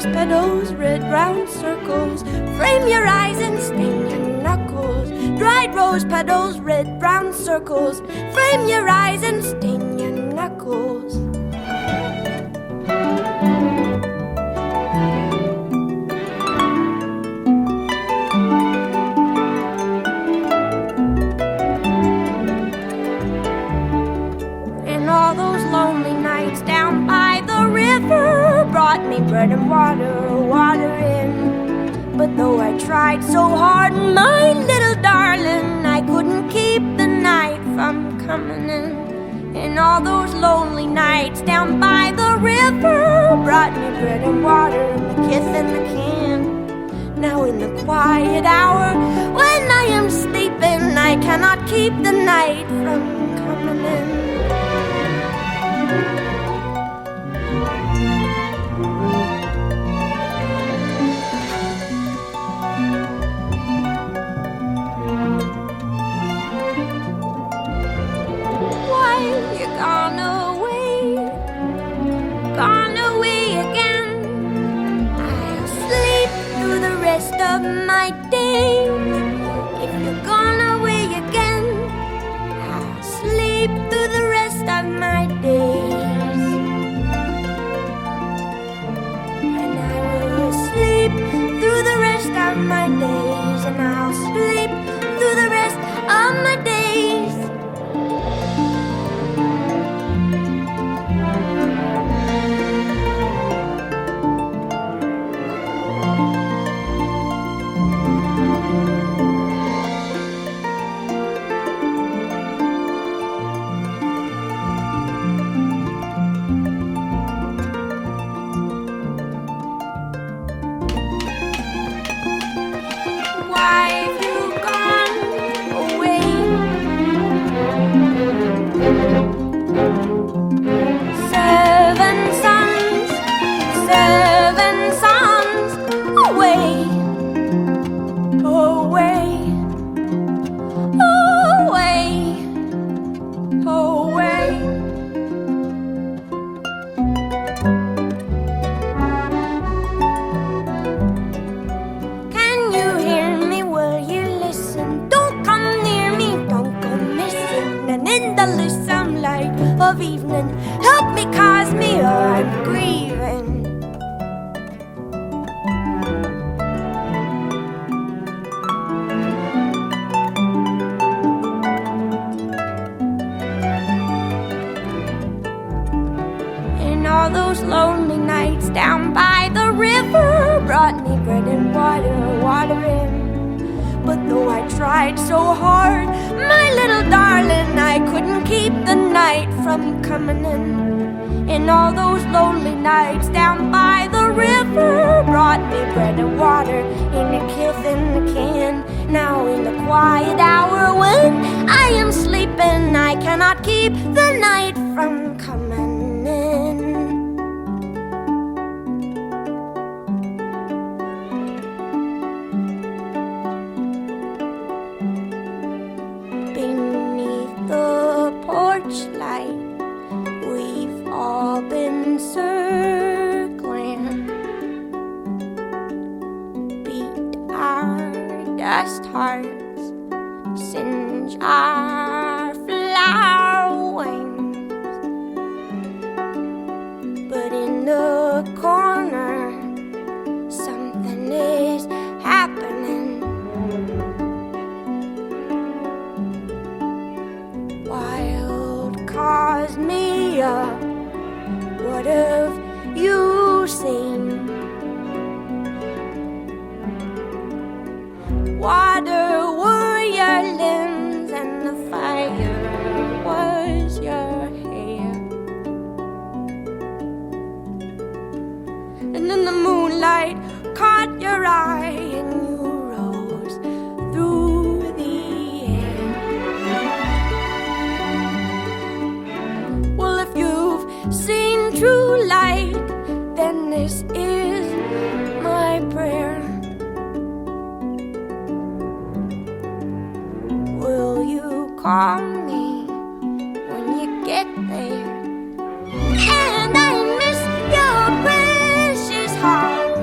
rose petals, red round circles, frame your eyes and stain your knuckles. Dried rose petals, red brown circles, frame your eyes and stain your knuckles. And all those lonely nights down by the river brought me bread and water in. But though I tried so hard, my little darling, I couldn't keep the night from coming in. And all those lonely nights down by the river brought me bread and water and the kiss in the can. Now in the quiet hour, when I am sleeping, I cannot keep the night from coming in. Gone away again. I'll sleep through the rest of my days. If you're gone away again, I'll sleep through the rest of my days. And I will sleep through the rest of my days. And I'll sleep through the rest of my days. Of evening, help me, cause me, or I'm grieving. And all those lonely nights down by the river brought me bread and water in. But though I tried so hard, my little darling, I couldn't keep the night from coming in. And all those lonely nights down by the river brought me bread and water and a kiss in the can. Now in the quiet hour when I am sleeping, I cannot keep the night from coming in. Light, we've all been circling, beat our dust hearts, singe our flower wings. But in the corner, something is happening. Cause me up, what have you seen? Water were your limbs and the fire was your hair. And then the moonlight caught your eye and you rose through the air. Well, if you've seen true light, then this is my prayer. Will you call me when you get there? And I miss your precious heart.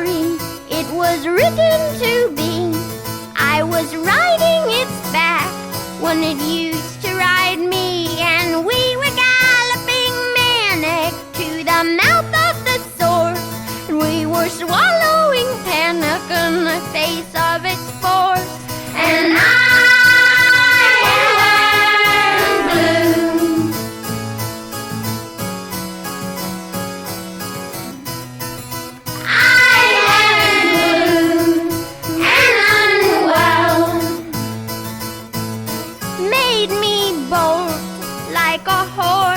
was written to be. I was riding its back when it used to ride me, and we were galloping manic to the mouth of the source, and we were swallowing panic in the face of its force. And I am blue. I am blue and unwell. Made me bolt like a horse.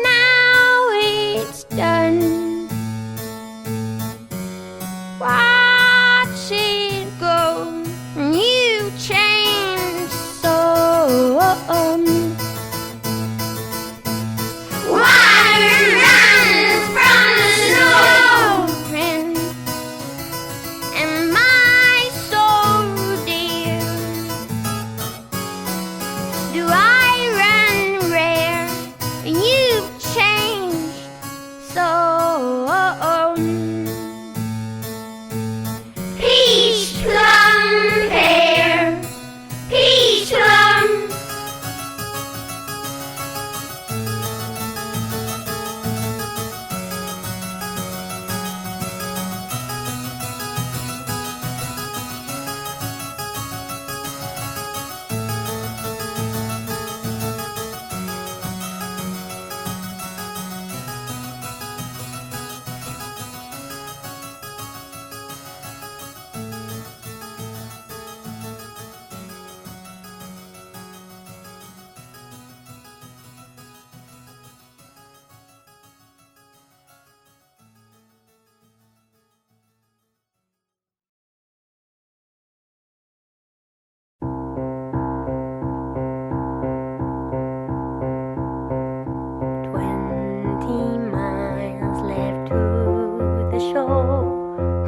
Now it's done. Watch it go. You changed so. Water runs from the snow, and my soul, dear, do I run rare? You've changed so. Peach plum pear, peach plum.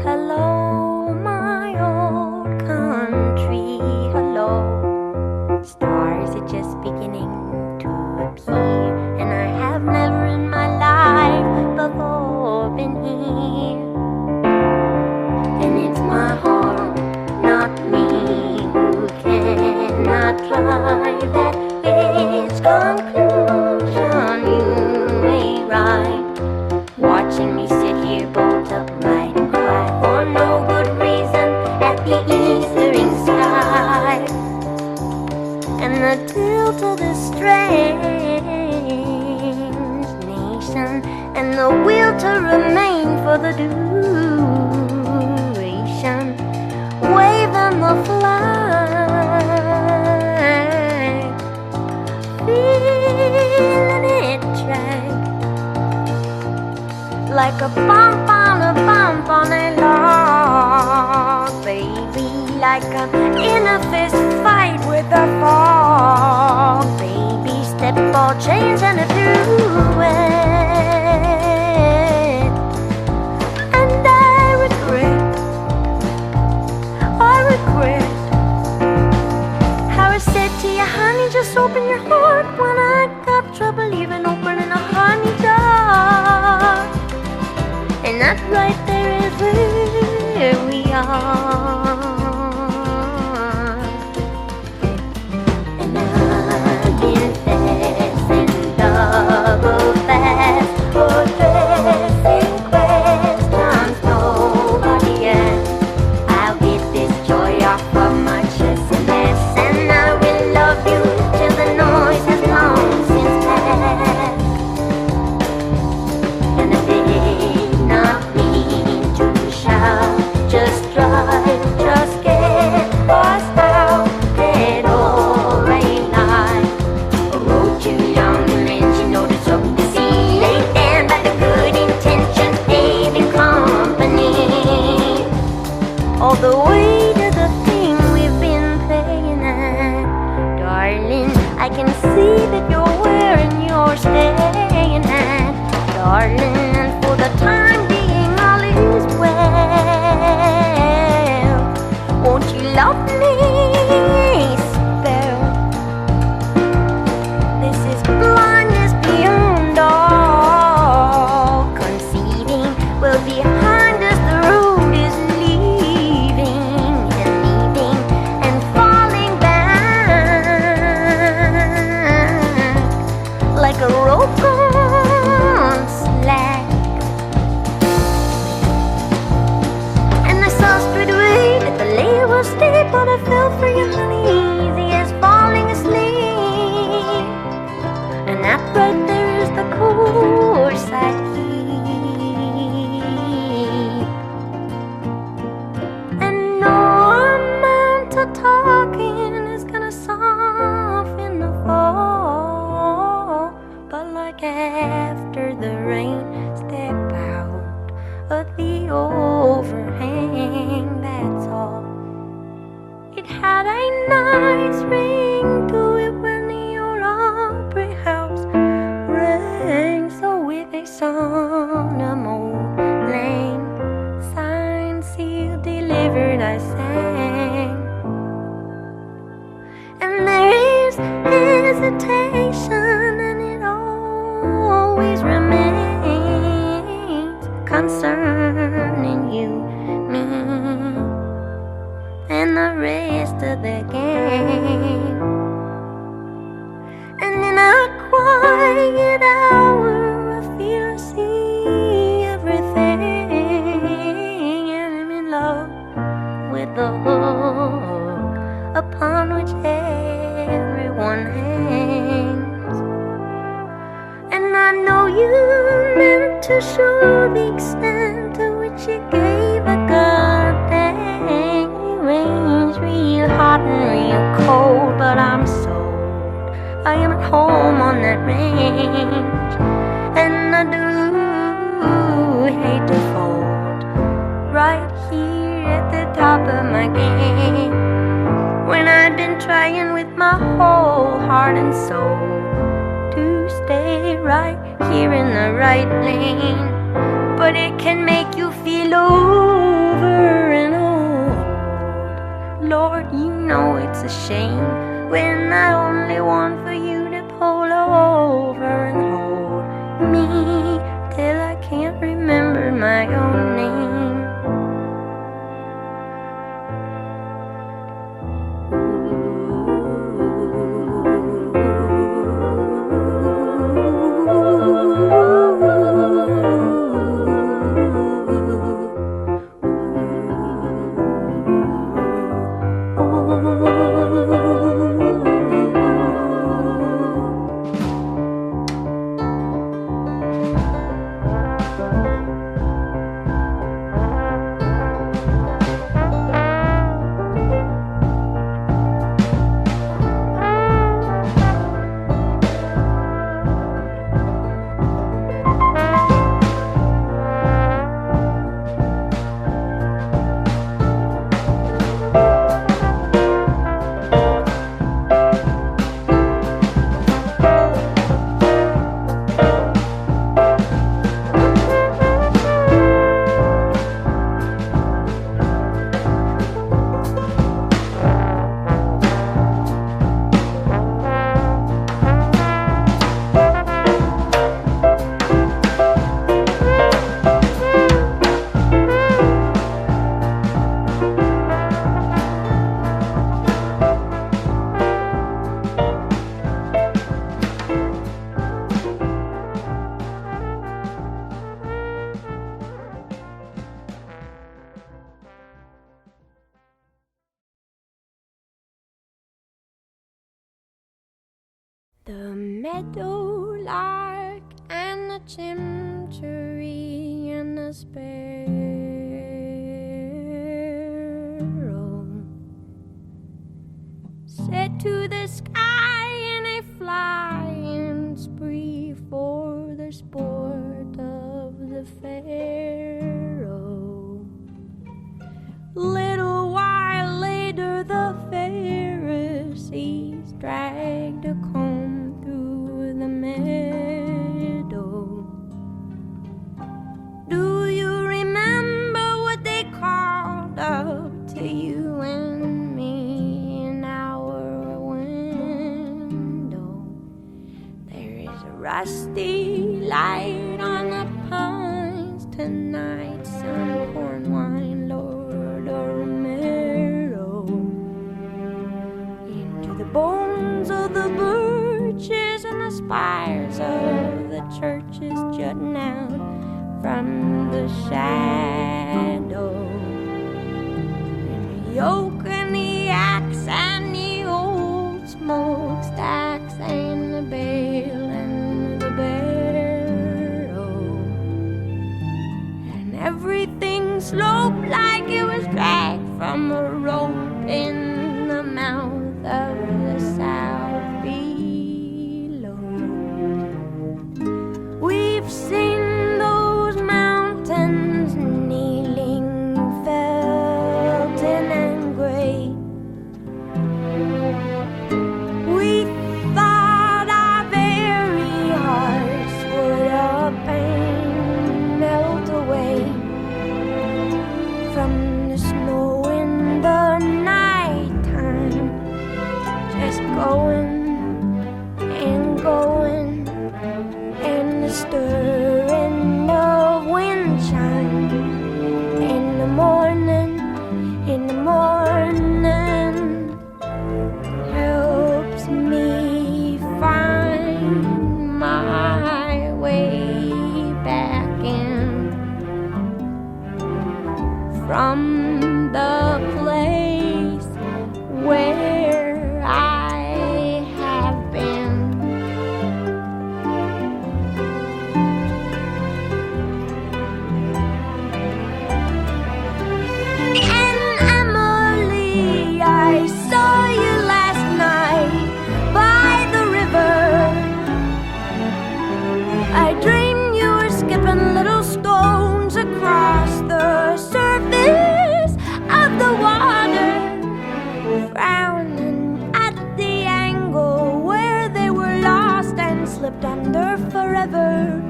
Hello, my old country, hello. Stars are just beginning to appear, and I have never in my life before been here. And it's my heart, not me, who cannot drive at its conclusion. You may ride, watching me sit here bolt upright and cry for no good reason at the ethering sky, and the tilt of the strange nation, and the will to remain for the duration, waving the flag, feeling it drag like a bump on a log, baby, like in a fist fight with the fog, baby, step all chains and do it. And I regret how I said to you, honey, just open your heart, when I got trouble even opening a honey jar. And that right there is where we are. And I've been fast and double fast. love me spell. This is blindness beyond all conceiving. We'll be behind us, the road is leaving and leaving and falling back like a rope on slack. And I saw straight away that the lay was steep, but I fell for you, honey, easy as falling asleep. And that right there is the course I keep. And no amount of talking is gonna soften the fall. But like after the rain, step out of the overhang, that's all. It had a nice ring to it when the old Opry House rang. So with a solemn lane, signed, sealed, delivered, I sang. And there is hesitation, and it always remains concerning you, me, and the rest of the game. And in a quiet hour, I feel I see everything, and I'm in love with the hook upon which everyone hangs. And I know you meant to show the extent to which you gave a god dang. You rains real hot and real cold, but I'm sold. I am at home on that range, and I do hate to fold right here at the top of my game, when I've been trying with my whole heart and soul to stay right here in the right lane. But it can make you feel over and old. Lord, you know it's a shame when I only want for you to pull over and hold me till I can't remember my own name. The meadowlark and the chimchuree and the sparrow set to the sky in a flying spree for the sport of the pharaoh. Little while later, the Pharisees dragged a comb through the meadow. Do you remember what they called up to you and dusty light on the pines tonight. Some corn wine, Lord Romero, into the bones of the birches and the spires of the churches jutting out from the shadow. And the yoke and the axe and the old smokestacks and the bale and the barrow, and everything sloped like it was dragged from a rope in the mouth of the south below. We've seen those mountains kneeling, felting and gray. We thought our very hearts would up and melt away from the snow in the nighttime, just going and going, and the stirring of wind chime in the morning, helps me find my way back in from the place where I have been. And Emily, I saw you last night by the river. I dreamed you were skipping little stones across the surface of the water, frowning at the angle where they were lost and slipped under forever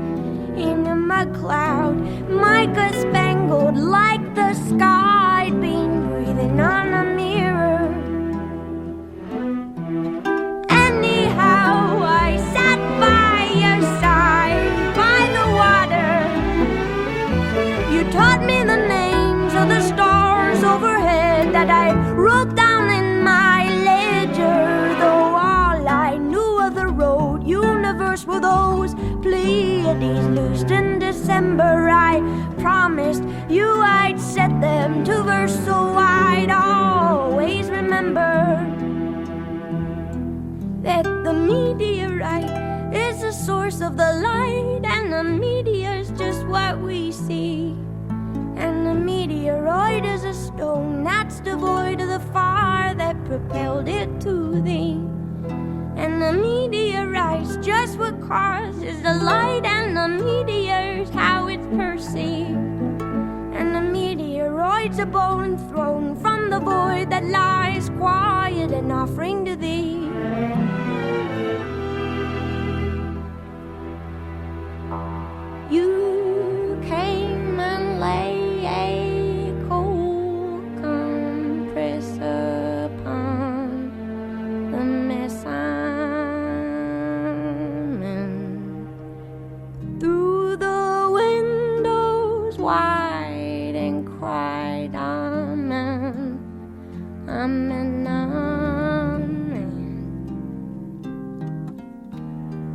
in a mud cloud, mica spangled like the sky had been breathing on a mirror. Anyhow, I sat by your side by the water. You taught me the names of the stars overhead that I wrote down in my ledger, though all I knew of the road universe were those Pleiades loosed in December. I promised you I'd set them to verse, so I'd always remember that the meteorite is the source of the light, and the meteor's just what we see, and the meteoroid is a stone that's devoid of the fire that propelled it to thee. And the meteorite's just what causes the light, and the meteor's how it's perceived. And the meteoroid's a bone thrown from the void that lies quiet and offering to thee. You came and lay a cold compress upon the mess I'm in, through the windows wide, and cried, Amen, Amen, Amen.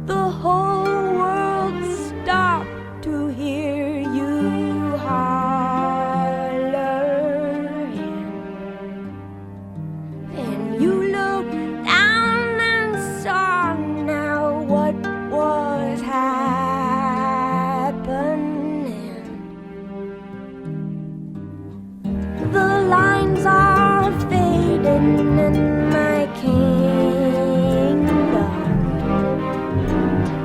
The whole world stopped to hear you holler, and you looked down and saw now what was happening. The lines are fading in my kingdom,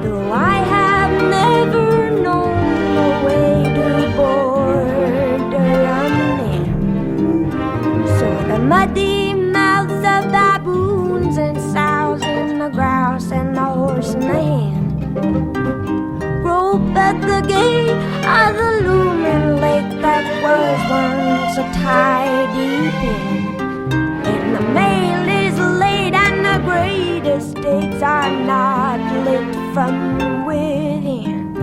though I have never known the way to border on them. So the muddy mouths of baboons and sows in the grouse and the horse in the hand rope at the gate of the looming lake that was once a tidy pen. And the mail is late and the great estates are not lit from within.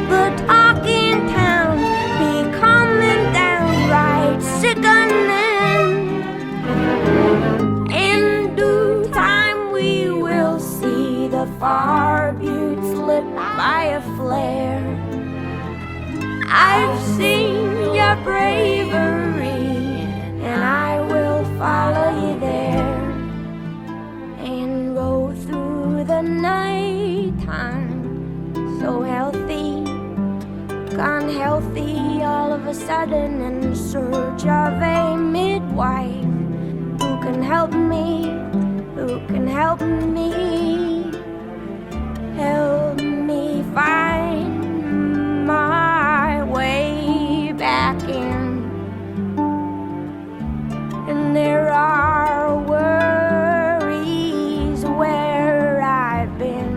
The talking town becoming downright sickening. In due time we will see the far buttes lit by a flare. I've seen your bravery, and I will follow you there, and roll through the night time, so healthy, gone healthy all of a sudden, in search of a midwife who can help me, help me find my way back in. And there are worries where I've been.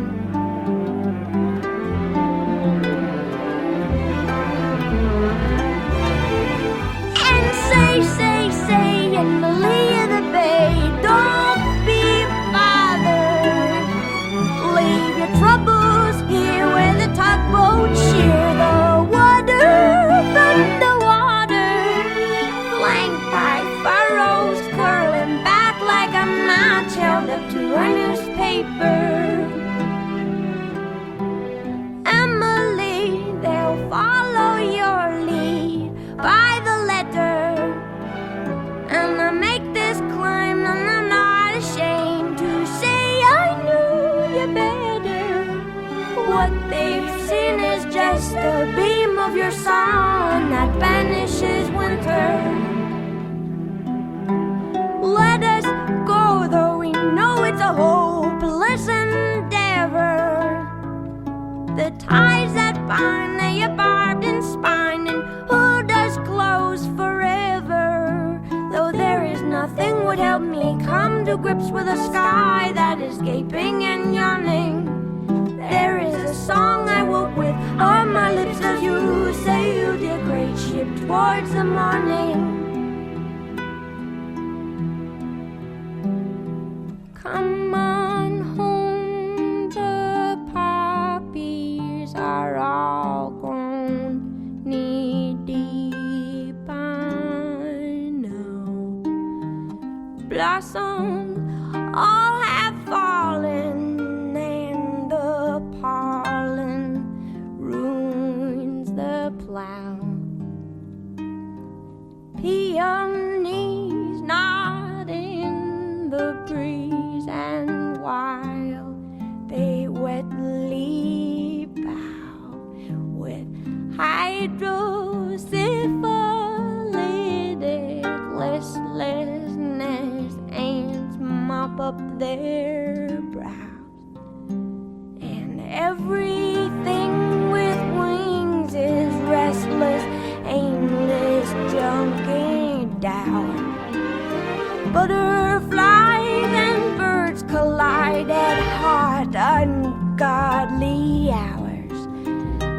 And say in the lee of the bay, don't be bothered. Leave your troubles here where the tugboats shear the water from the water, flanked by furrows curling back like a match held up to a newspaper. Emily, they'll follow your lead by the letter, and I make this climb, and I'm not ashamed to say I knew you better. What they've seen is just a beam of your sun that banishes winter. Let us go, though we know it's a hopeless endeavor. The ties that bind, they are barbed and spined, and who does close forever? Though there is nothing would help me come to grips with a sky that is gaping and yawning. There is a song I woke with on my lips as you sailed your great ship towards the morning. Come on home, the poppies are all grown knee-deep by now. Blossoms all have fallen, and the pollen ruins the plow. Peonies nod in the breeze, and while they wetly bow with hydrosyphilitic listlessness, ants mop up their brows, and everything with wings is restless, aimless, junking down. Butterflies and birds collide at hot, ungodly hours,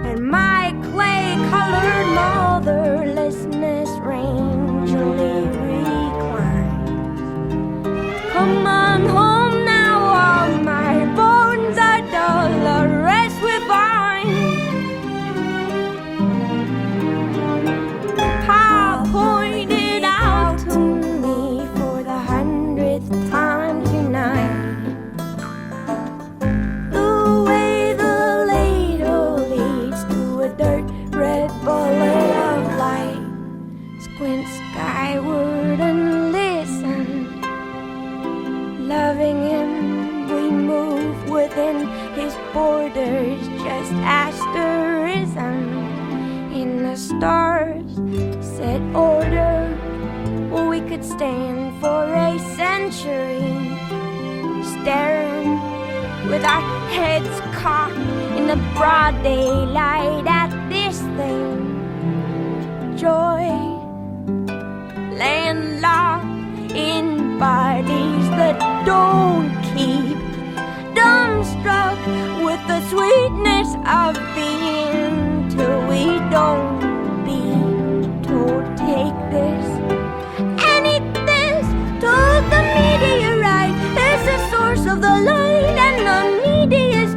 and my clay-colored motherlessness strangely reclines. Come on home now, all my bones are dull, the rest we find. Pa pointed out to me for the 100th time tonight the way the ladle leads to a dirt red bullet of light. Squint skyward and listen. Loving him, we move within his borders, just asterism in the stars set order. We could stand for a century, staring with our heads cocked in the broad daylight at this thing. Joy, landlocked in bodies that don't keep, dumbstruck with the sweetness of being, till we don't be told take this and eat this. Told the meteorite is the source of the light, and the meteorite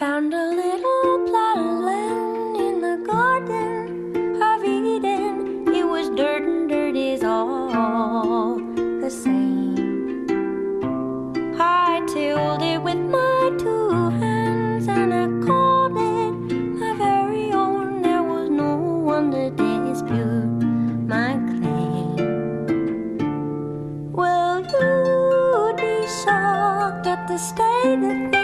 found a little plot of land in the garden of Eden. It was dirt and dirt is all the same. I tilled it with my 2 hands and I called it my very own. There was no one to dispute my claim. Well, you'd be shocked at the state of things.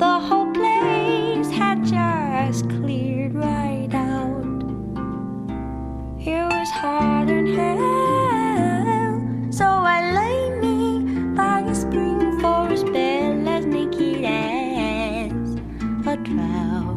The whole place had just cleared right out. It was hot and hell, so I lay me by a spring for a spell as naked as a trout.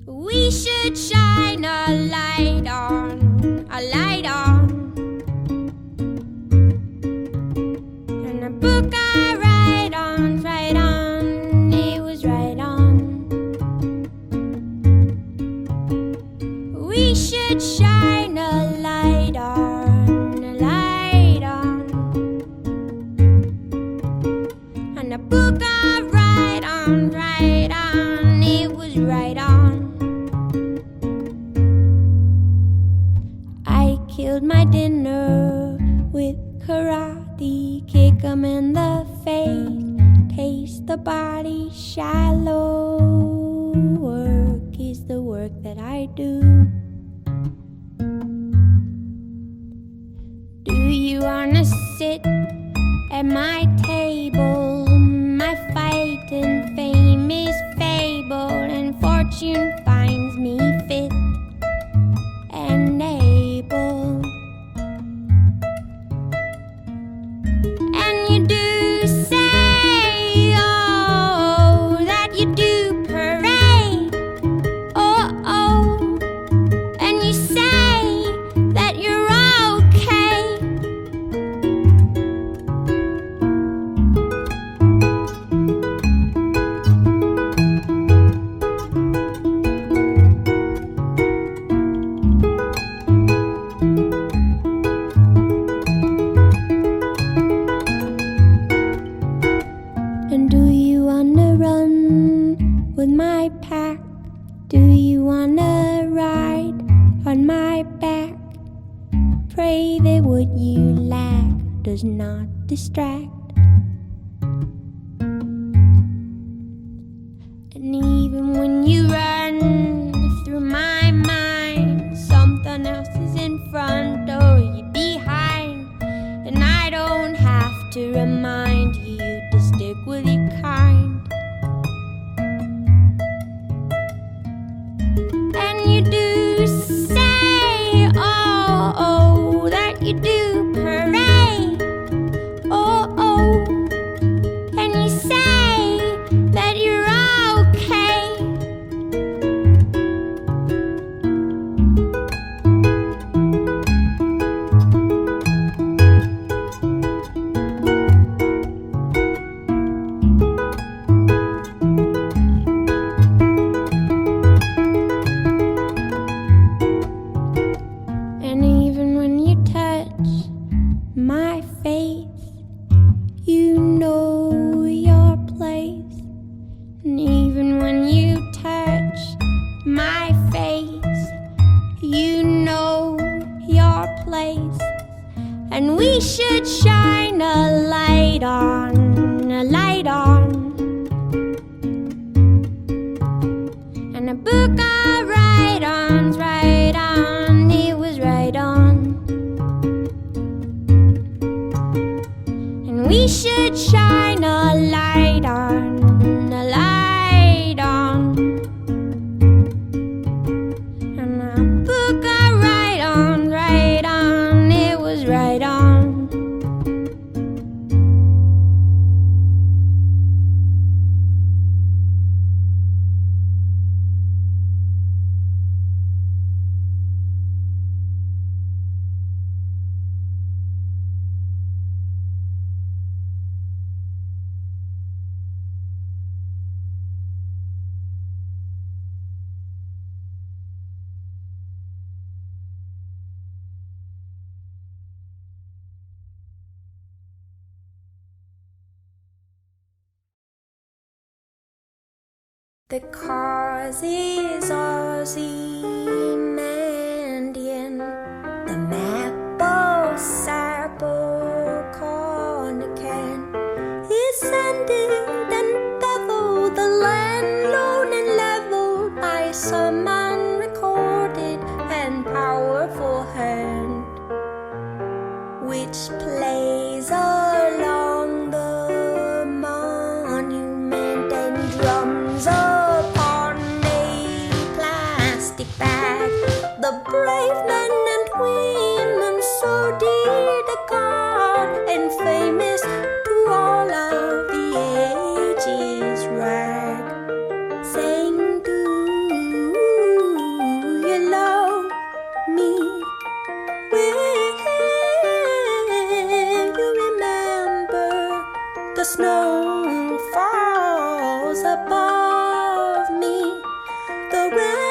We should shine a light on, and a book I write on, it was right on. We should shine a light on, and a book I write on, it was right on. Killed my dinner with karate, kick 'em in the face, taste the body shallow. Work is the work that I do. Do you wanna sit at my table. My fight and fame is fable, and fortune finds me fit and able. And you do say, oh, that you do parade. Oh, oh, and you say that you're okay. And do you wanna run with my pack? Do you wanna ride on my back? Pray that what you lack does not distract. And even when you run through my mind, something else is in front or you're behind. And I don't have to remind you to stick with your kind. And you do say, oh, oh, that you do parade. Oh, oh, and you say that you're okay. And even when you touch my face, you know your place. And even when you touch my face, you know your place. And we should shine a light on, a light on. And a book of write-ons, right on, it was right on. And we should shine a light on, a light on. And a book of write-ons, right on, it was right on. The cause is Ozymandian, the maple sapple cornican is sending and bevel the land lone and leveled by some unrecorded and powerful hand, which plays along the monument and drums upon a plastic bag. The brave men and women so dear to God and famous to all of the ages rag, saying, do you love me? Will you remember the snow falls above me? The renderer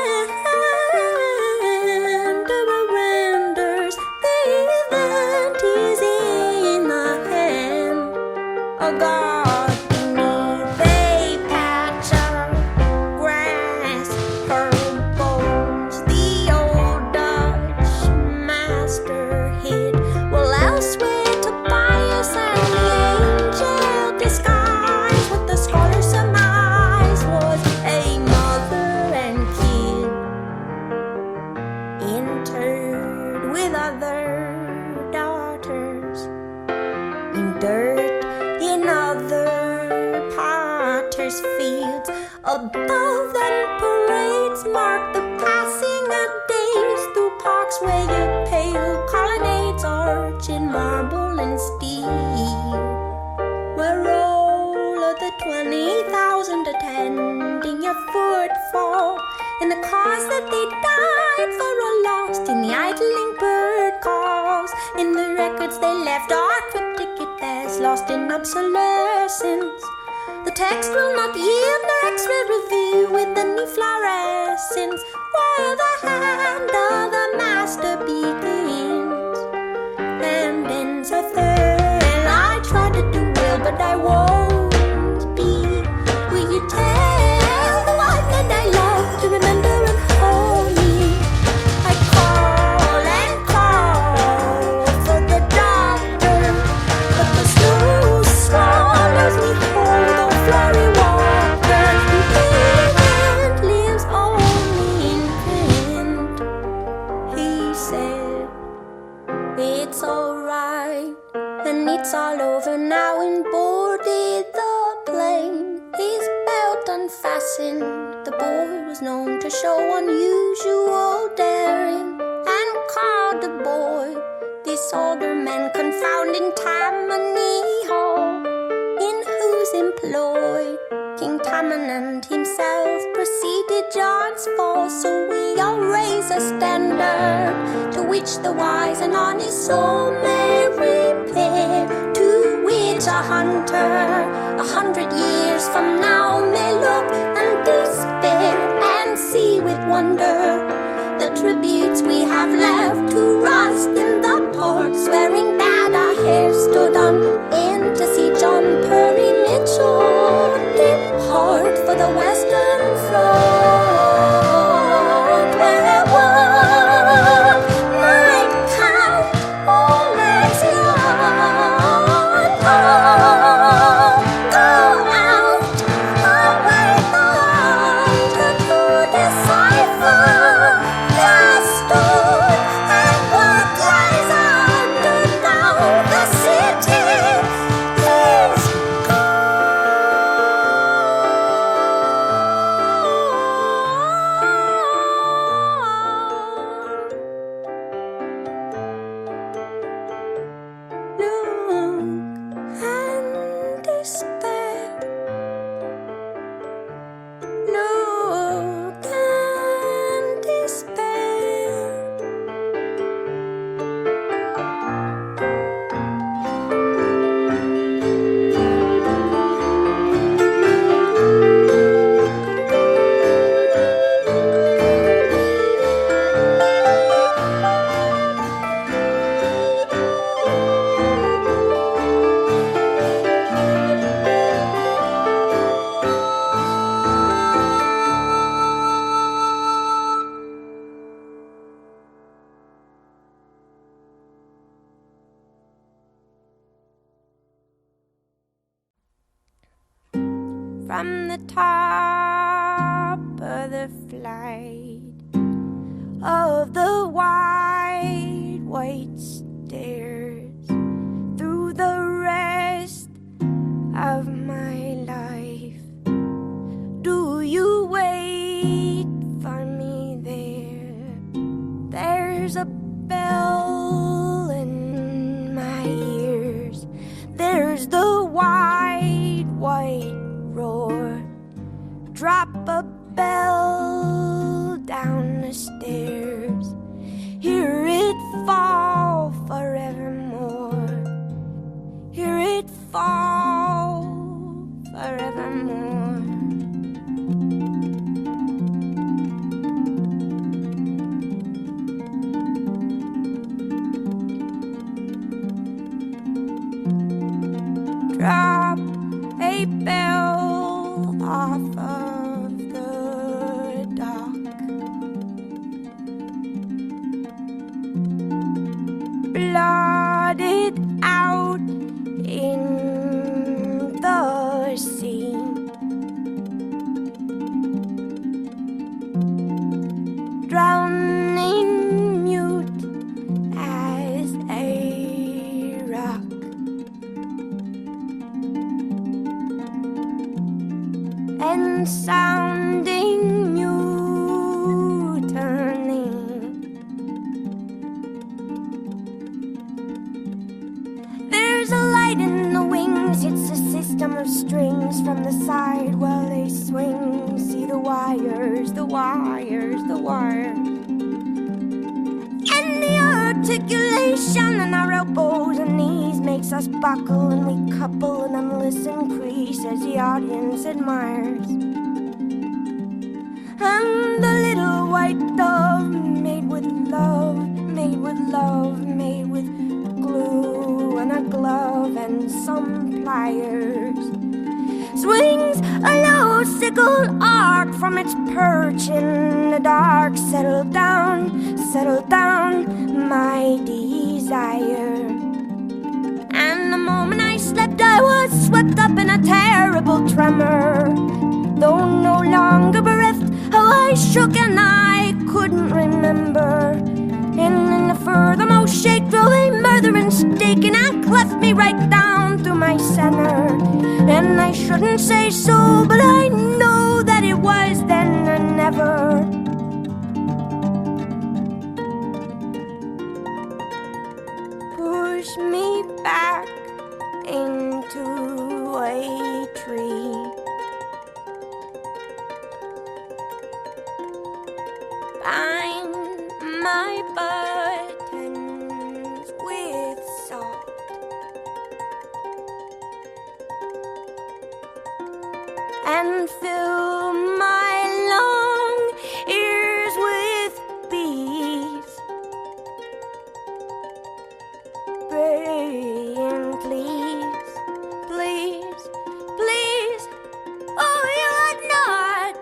renders, the event is in the hand of God beneath a patch of grass, her bones the old Dutch master hid. Well, elsewhere Tobias and the angel disguised what the scholar surmised was a mother and kid interred with other daughters. Mother's fields. Above them parades mark the passing of days through parks where your pale colonnades arch in marble and steel, where all of the 20,000 attending your footfall in the cause that they died for are lost in the idling bird calls, in the records they left are cryptic at best, lost in obsolescence. The text will not yield no X-ray review with the new fluorescence, where the hand of the master begins and ends a thrill. I try to do well, but I won't be. Will you tell the one that I love to remember and hold me? I call and call for the doctor, but the snow swallows me whole. The flurry walker who even lives only in print. He said, it's alright, and it's all over now, and boarded the plane. His belt unfastened, the boy was known to show unusual daring, and called the boy this older man confounding Tammany Hall, in whose employ King Tammany himself preceded John's fall. So we all raise a standard to which the wise and honest soul may repair, to which a hunter 100 years from now may look and despair, and see with wonder the tributes we have left to rust in the port, swearing that our hair stood on end to see John Perry Mitchell depart for the Western Front, where one might count all as young. Go out, away the hunter to decipher the stood and what lies under now. The city is look and despair. Look and despair. From the top of the flight of the wide white stairs, through the rest of my life, do you wait for me there? There's a bell in my ears, there's the wide white roar. Drop a bell down the stairs, hear it fall forevermore, hear it fall forevermore. Drop a bell off of the dock, blotted out in the sea. Drowning mute as a rock. unsounding mutiny. There's a light in the wings, it's a system of strings from the side while they swing. See the wires, the wires, the wires. And the articulation in our elbows and knees makes us buckle, and we couple an endless increase as the audience admires. And the little white dove made with love, made with love, made with glue and a glove and some pliers, swings a low sickle arc from its perch in the dark. Settle down, my desire. And the moment I slept, I was swept up in a terrible tremor. Though no longer bereft, how I shook and I couldn't remember. And in the furthermost shake drove a murderous stake, and I cleft me right down through my center. And I shouldn't say so, but I know that it was then and never. Push me back into a tree. Bind my buttons with salt. And fill my long ears with bees, praying, please, please, please. Oh, you would not.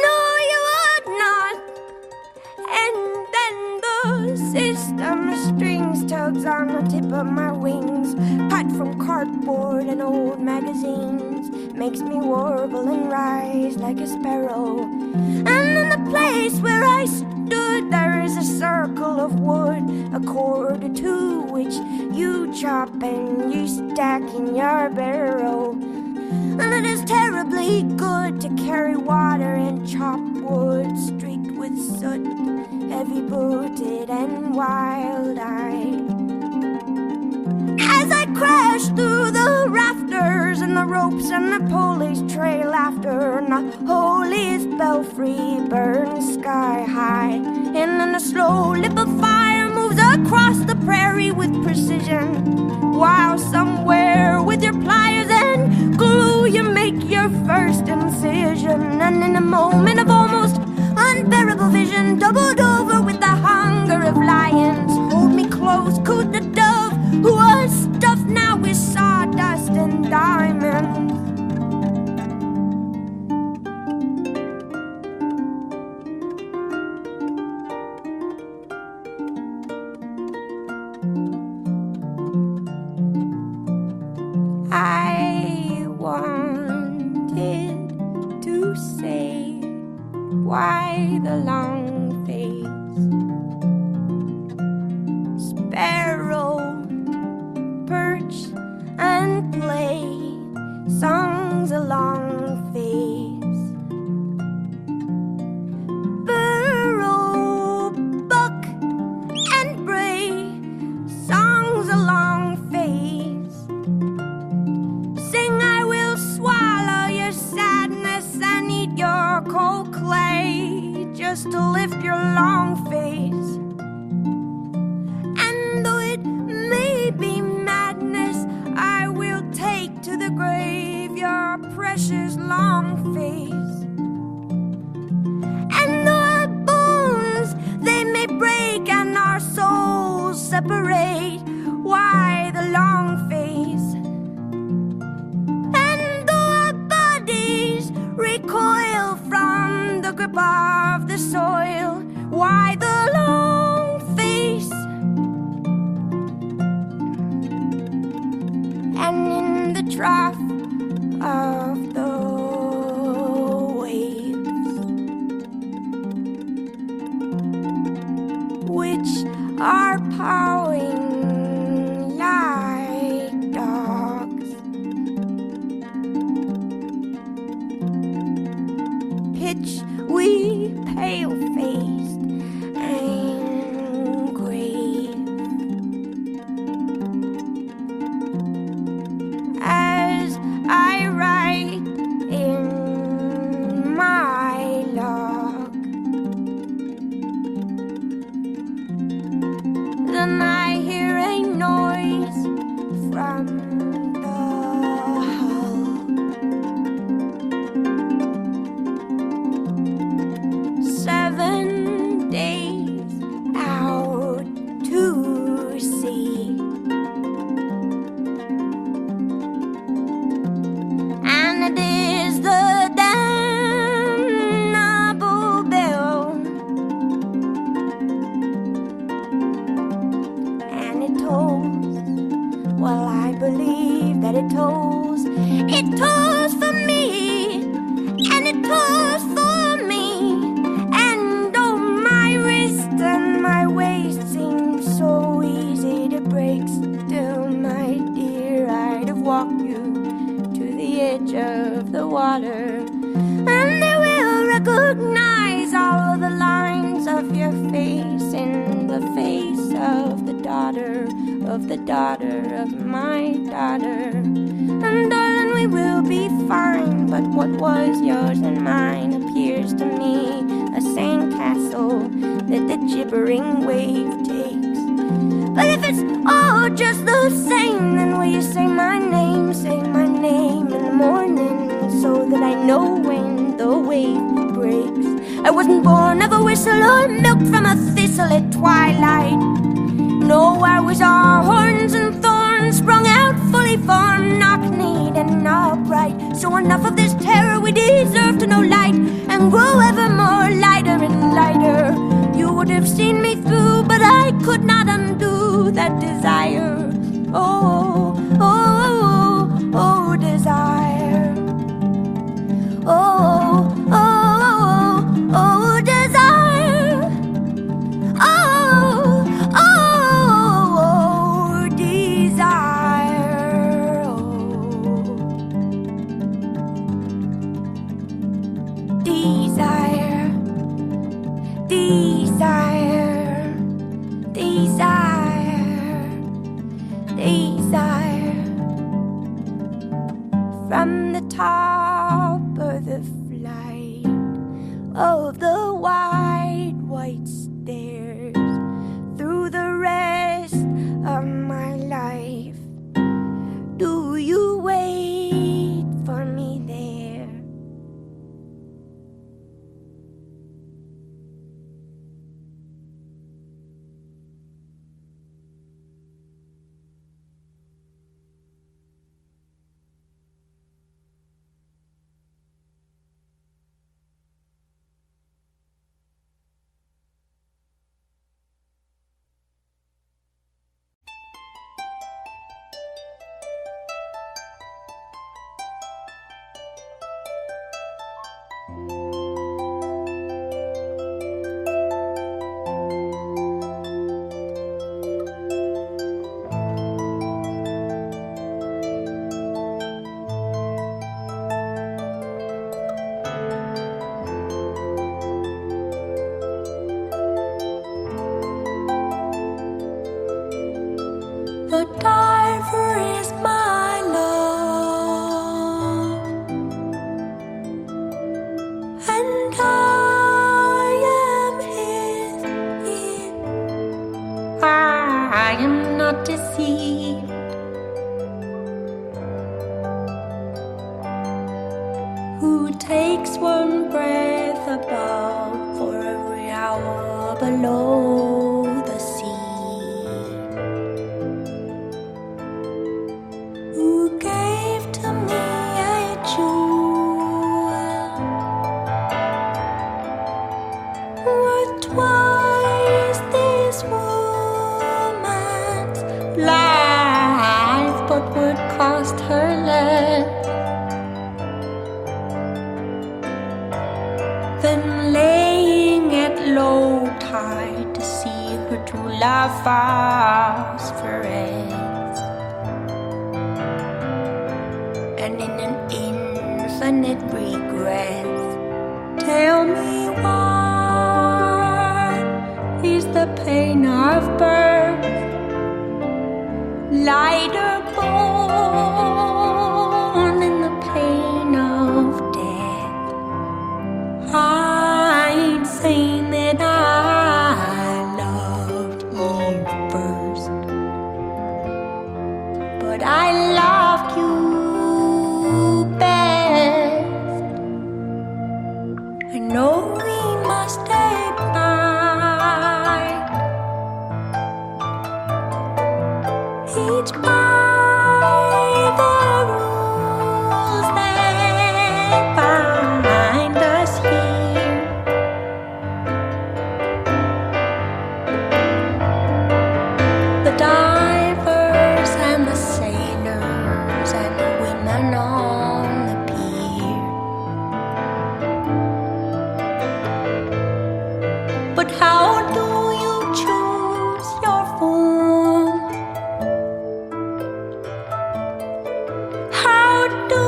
No, you would not. And then the system of strings tugs on the tip of my wings, cut from cardboard and old magazines, makes me warble and rise like a sparrow. And in the place where I stood, there is a circle of wood, a cord or two, which you chop and you stack in your barrow. And it is terribly good to carry water and chop wood, streaked with soot, heavy-booted and wild-eyed. As I crash through the rafters and the ropes and the pulleys trail after, and the holiest belfry burns sky high, and then a slow lip of fire moves across the prairie with precision, while somewhere with your pliers and glue you make your first incision. And in a moment of almost unbearable vision, doubled over with the hunger of lions, hold me close, cooed the dove, who was stuffed now with sawdust and diamonds. I wanted to say, why the long face? Sparrow, perch and play, songs along face. Burrow, buck and bray, songs along face. Sing, I will swallow your sadness and eat your cold clay, just to lift your long face. And though it may be madness, I will take to the grave your precious long face. And though our bones, they may break and our souls separate, why the long face? And though our bodies recoil from the grip of the soil, why the long face? And in the trough of the waves, which are pawing like dogs, pale-faced and grave. As I write in my log, then I hear a noise from the hull. 7 days out to sea, and it is the damnable bell, and it tolls. Well, I believe that it tolls. It tolls for me, and it tolls for me. And oh, my wrist and my waist seem so easy to break. Still, my dear, I'd have walked you to the edge of the water, and they will recognize all of the lines of your face in the face of the daughter of my daughter. And darling, we will be fine, but what was yours and mine appears to me a sandcastle that the gibbering wave takes. But if it's all just the same, then will you say my name in the morning, so that I know when the wave breaks? I wasn't born of a whistle or milked from a thistle at twilight. No, I was all horns and thorns, sprung out fully formed, knock-kneed and upright. So enough of this terror, we deserve to know light, and grow ever more lighter and lighter. You would have seen me through, but I could not undo that desire. Oh, oh, oh, oh, desire. Oh, oh, oh, oh, desire. Oh, oh, desire. Oh, desire, desire, desire, desire. From the top of the flight of the wide white stairs, through the rest of my life, do you wait for me there? The diver is my love, and I am his ear. I am not deceived. Who takes one breath above for every hour below the sea? Who gave to me a jewel worth twice this woman's life, but would cost her less than laying at low tide to see her true love phosphoresce, and in an infinite regress Tell me what is the pain of birth, lighter born in the pain of death. I ain't saying that I loved you first, but I loved you best. I know we must ignite each by the rules that bind us here. The divers and the sailors and the women on the pier. But how do you choose your form? How do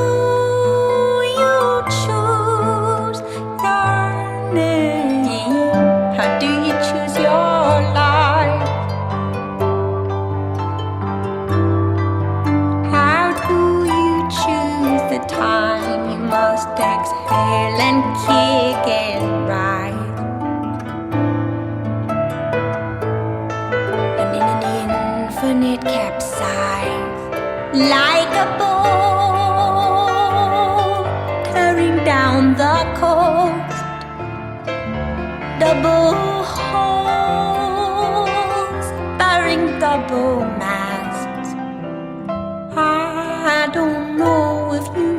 you choose your name? How do you choose your life? How do you choose the time you must exhale and kick and ride? And in an infinite capsize, like a boat tearing down the coast, double holes, bearing double masts. I don't know if you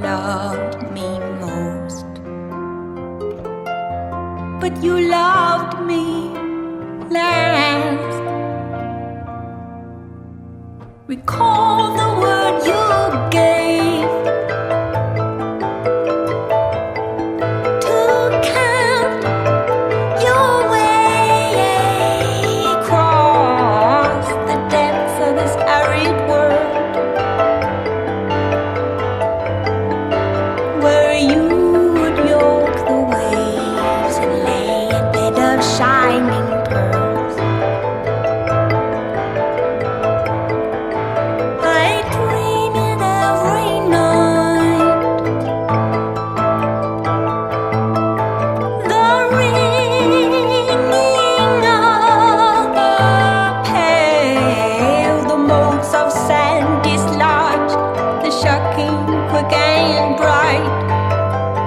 loved me most, but you loved me last. Recall the word you gave to count your way across the depths of this arid world, where you would yoke the waves and lay a bed of shining pearls. I dream it every night. The ringing of the pale, the motes of sand dislodged, the shocking quick and bright,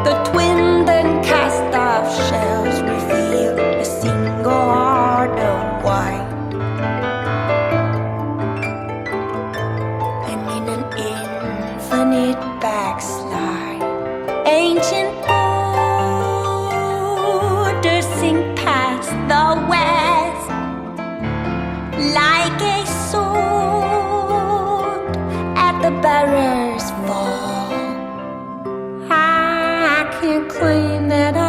the twinned and cast off shells reveal a single heart of white. And in an infinite backslide, ancient borders sink past the west, like a sword at the bearer's fall. I can't claim that I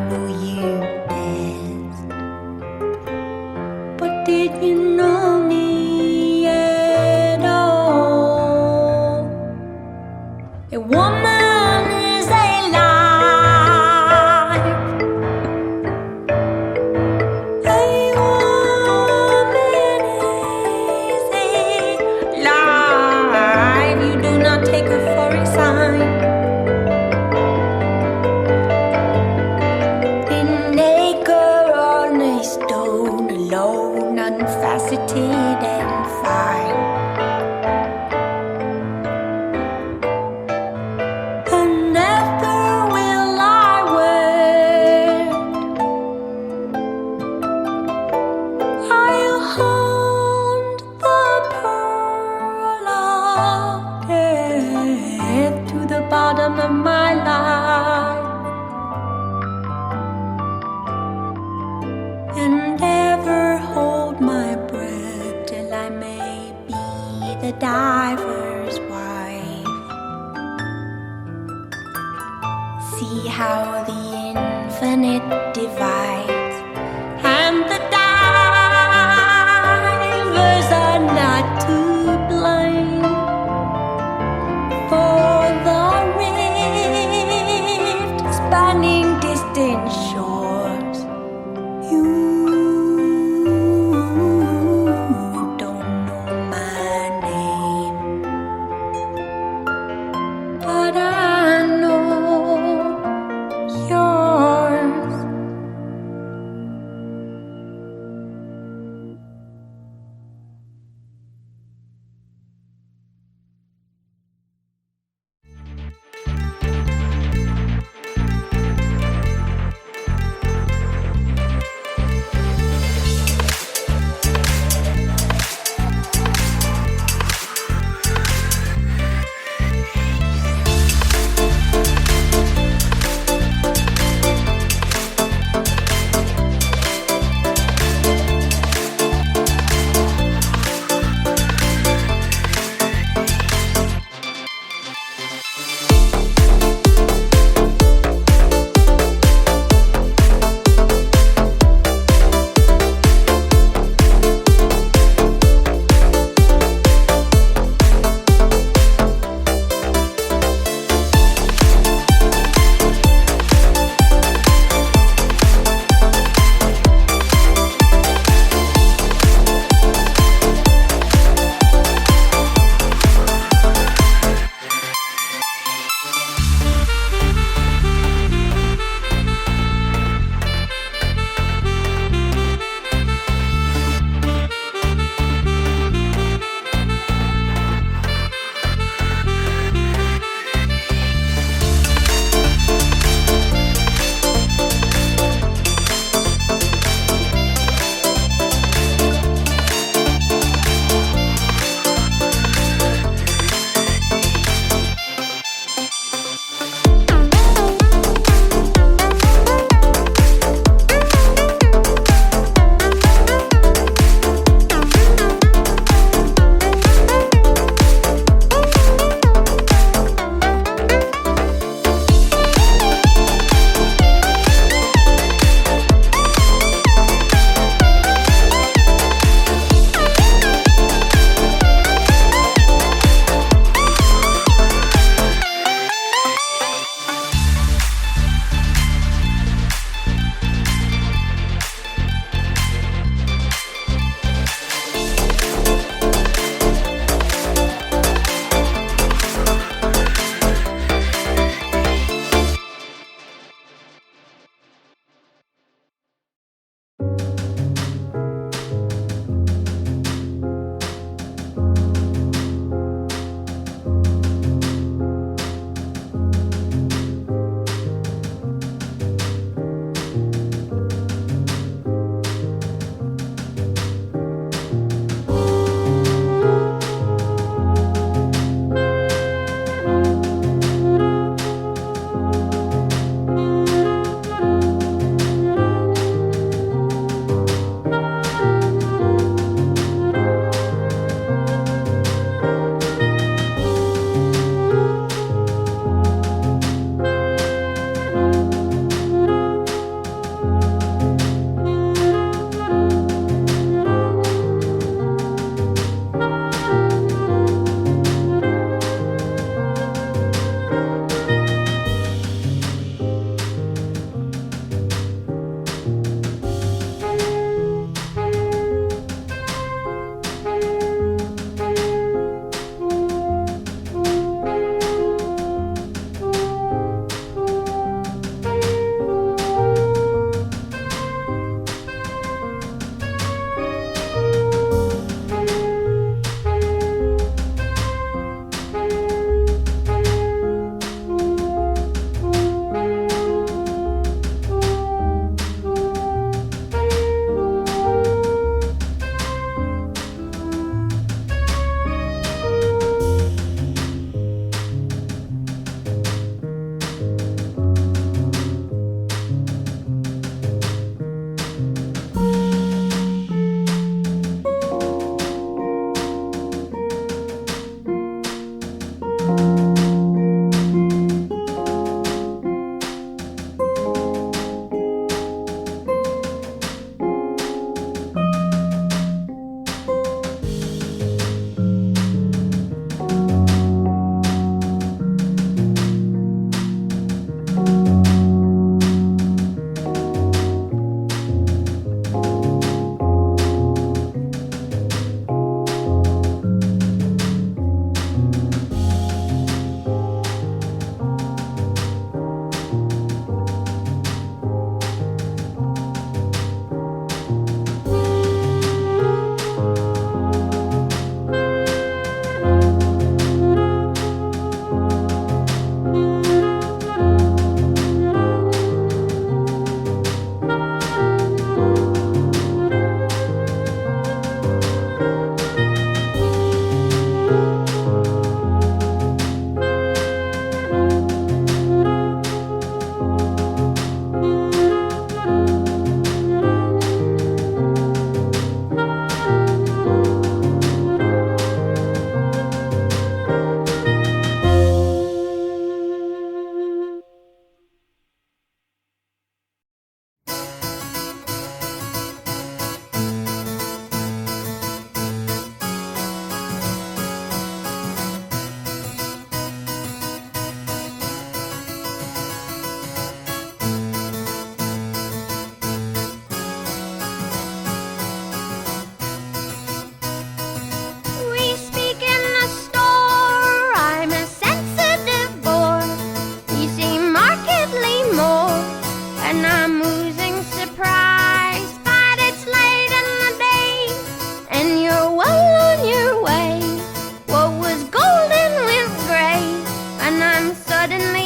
knew you best, but did you know me at all? A woman is alive. A woman is alive. You do not take her for a sign. In acre on a stone, alone, unfaceted and fine. And never will I wed. I'll hunt the pearl of death to the bottom of my life, and ever hold my breath till I may be the diver's wife. See how the infinite divides, and the divers are not to blame for the ring suddenly